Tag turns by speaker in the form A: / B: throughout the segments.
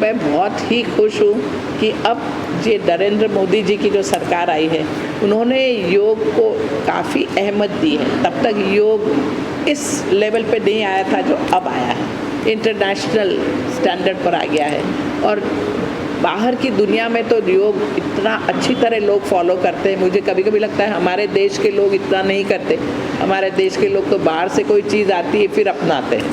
A: मैं बहुत ही खुश हूँ कि अब ये नरेंद्र मोदी जी की जो सरकार आई है, उन्होंने योग को काफ़ी अहमियत दी है। तब तक योग इस लेवल पे नहीं आया था जो अब आया है, इंटरनेशनल स्टैंडर्ड पर आ गया है। और बाहर की दुनिया में तो योग इतना अच्छी तरह लोग फॉलो करते हैं। मुझे कभी कभी लगता है हमारे देश के लोग इतना नहीं करते। हमारे देश के लोग तो बाहर से कोई चीज़ आती है फिर अपनाते हैं,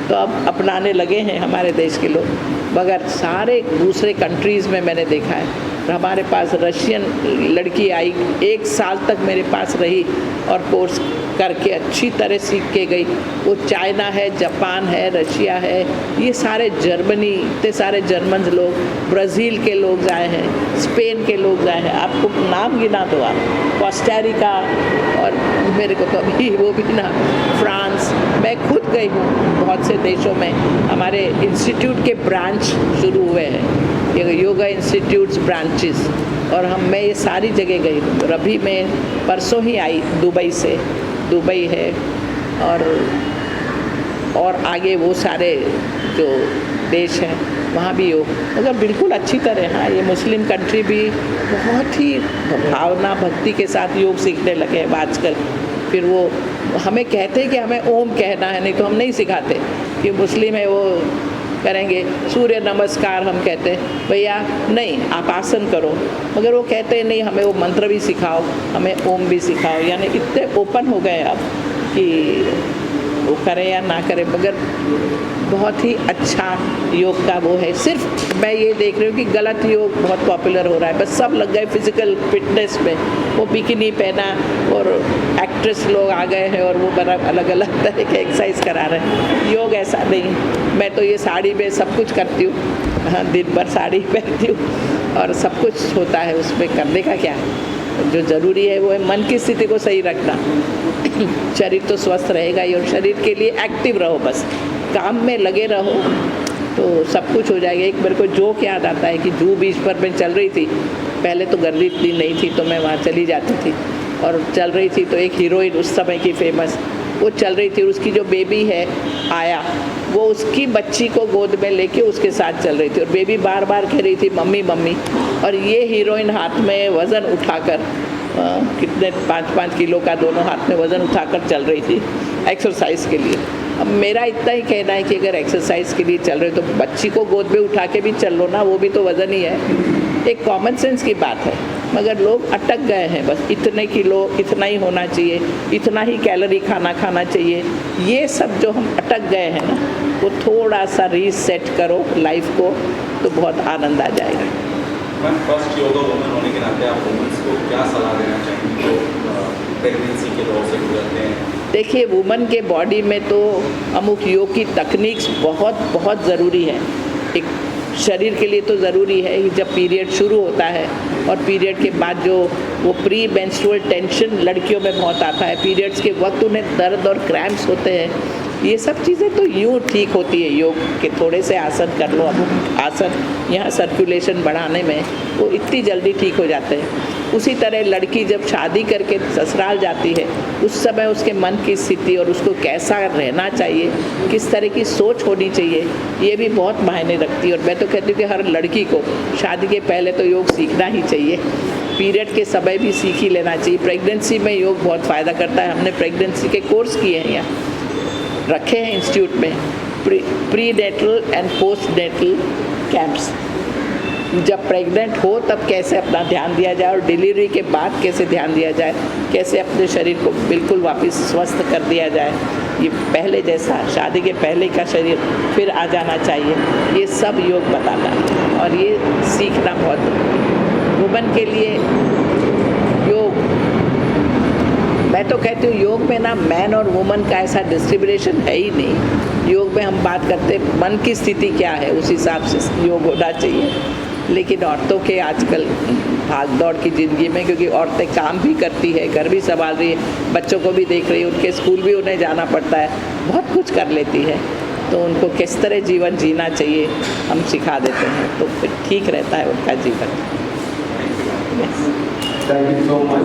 A: तो अब अपनाने लगे हैं हमारे देश के लोग। मगर सारे दूसरे कंट्रीज़ में मैंने देखा है, हमारे पास रशियन लड़की आई, 1 साल तक मेरे पास रही और कोर्स करके अच्छी तरह सीख के गई। वो चाइना है, जापान है, रशिया है, ये सारे जर्मनी, इतने सारे जर्मन लोग, ब्राज़ील के लोग आए हैं, स्पेन के लोग आए हैं, आपको नाम गिना दो आप, कोस्टारिका, और मेरे को तो अभी वो भी ना, फ्रांस। मैं खुद गई हूँ बहुत से देशों में। हमारे इंस्टीट्यूट के ब्रांच शुरू हुए हैं, ये योगा इंस्टीट्यूट्स ब्रांचेस, और मैं ये सारी जगह गई हूँ। अभी मैं परसों ही आई दुबई से, दुबई है और आगे वो सारे जो देश हैं वहाँ भी योग, मगर बिल्कुल अच्छी तरह। हाँ, ये मुस्लिम कंट्री भी बहुत ही भावना भक्ति के साथ योग सीखने लगे हैं आजकल। फिर वो हमें कहते हैं कि हमें ओम कहना है, नहीं तो हम नहीं सिखाते। कि मुस्लिम है वो करेंगे सूर्य नमस्कार, हम कहते हैं भैया नहीं आप आसन करो, मगर वो कहते हैं नहीं हमें वो मंत्र भी सिखाओ, हमें ओम भी सिखाओ। यानी इतने ओपन हो गए अब कि वो करें या ना करें, मगर बहुत ही अच्छा योग का वो है। सिर्फ मैं ये देख रही हूँ कि गलत योग बहुत पॉपुलर हो रहा है, बस सब लग गए फिजिकल फिटनेस में। वो बिकिनी पहना और एक्ट्रेस लोग आ गए हैं और वो बड़ा अलग अलग तरह के एक्सरसाइज करा रहे हैं। योग ऐसा नहीं। मैं तो ये साड़ी में सब कुछ करती हूँ, हाँ, दिन भर साड़ी पहनती हूँ और सब कुछ होता है उसमें। करने का क्या है, जो ज़रूरी है वो है मन की स्थिति को सही रखना। शरीर तो स्वस्थ रहेगा ही, और शरीर के लिए एक्टिव रहो, बस काम में लगे रहो तो सब कुछ हो जाएगा। एक मेरे को जोक याद आता है कि जूहू बीच पर मैं चल रही थी, पहले तो गर्दी इतनी नहीं थी तो मैं वहाँ चली जाती थी, और चल रही थी तो एक हीरोइन उस समय की फेमस, वो चल रही थी, उसकी जो बेबी है आया, वो उसकी बच्ची को गोद में लेके उसके साथ चल रही थी, और बेबी बार बार कह रही थी मम्मी मम्मी, और ये हीरोइन हाथ में वज़न उठाकर कितने 5-5 किलो का दोनों हाथ में वज़न उठाकर चल रही थी एक्सरसाइज के लिए। अब मेरा इतना ही कहना है कि अगर एक्सरसाइज के लिए चल रहे हो तो बच्ची को गोद में उठा के भी चल लो ना, वो भी तो वज़न ही है। एक कॉमन सेंस की बात है, मगर लोग अटक गए हैं बस इतने किलो, इतना ही होना चाहिए, इतना ही कैलोरी खाना खाना चाहिए। ये सब जो हम अटक गए हैं ना, वो थोड़ा सा रीसेट करो लाइफ को तो बहुत आनंद आ जाएगा।
B: मैम, फर्स्ट योगा वुमन होने के नाते आप वुमेन्स को क्या सलाह देना चाहेंगे जो प्रेगनेंसी के दौर से गुजरते हैं?
A: देखिए, वुमन के बॉडी में तो अमुक योग की तकनीक्स बहुत बहुत ज़रूरी है। एक शरीर के लिए तो ज़रूरी है कि जब पीरियड शुरू होता है और पीरियड के बाद जो वो प्री मेंस्ट्रुअल टेंशन लड़कियों में बहुत आता है, पीरियड्स के वक्त उन्हें दर्द और क्रैम्प्स होते हैं, ये सब चीज़ें तो यूँ ठीक होती है। योग के थोड़े से आसन कर लो, अब आसन यहाँ सर्कुलेशन बढ़ाने में वो इतनी जल्दी ठीक हो जाते हैं। उसी तरह लड़की जब शादी करके ससुराल जाती है, उस समय उसके मन की स्थिति और उसको कैसा रहना चाहिए, किस तरह की सोच होनी चाहिए, ये भी बहुत मायने रखती है। और मैं तो कहती हूँ कि हर लड़की को शादी के पहले तो योग सीखना ही चाहिए, पीरियड के समय भी सीख ही लेना चाहिए। प्रेगनेंसी में योग बहुत फ़ायदा करता है। हमने प्रेगनेंसी के कोर्स किए हैं, यहाँ रखे हैं इंस्टीट्यूट में, prenatal and postnatal camps. जब प्रेग्नेंट हो तब कैसे अपना ध्यान दिया जाए और डिलीवरी के बाद कैसे ध्यान दिया जाए, कैसे अपने शरीर को बिल्कुल वापस स्वस्थ कर दिया जाए, ये पहले जैसा शादी के पहले का शरीर फिर आ जाना चाहिए, ये सब योग बताता है। और ये सीखना बहुत वुमन के लिए योग, मैं तो कहती हूँ योग में ना मैन और वुमन का ऐसा डिस्क्रिमिनेशन है ही नहीं। योग में हम बात करते मन की स्थिति क्या है, उस हिसाब से योग होना चाहिए। लेकिन औरतों के आजकल भाग दौड़ की ज़िंदगी में, क्योंकि औरतें काम भी करती है, घर भी संभाल रही है, बच्चों को भी देख रही है, उनके स्कूल भी उन्हें जाना पड़ता है, बहुत कुछ कर लेती है, तो उनको किस तरह जीवन जीना चाहिए हम सिखा देते हैं, तो फिर ठीक रहता है उनका जीवन।
C: Thank you so much.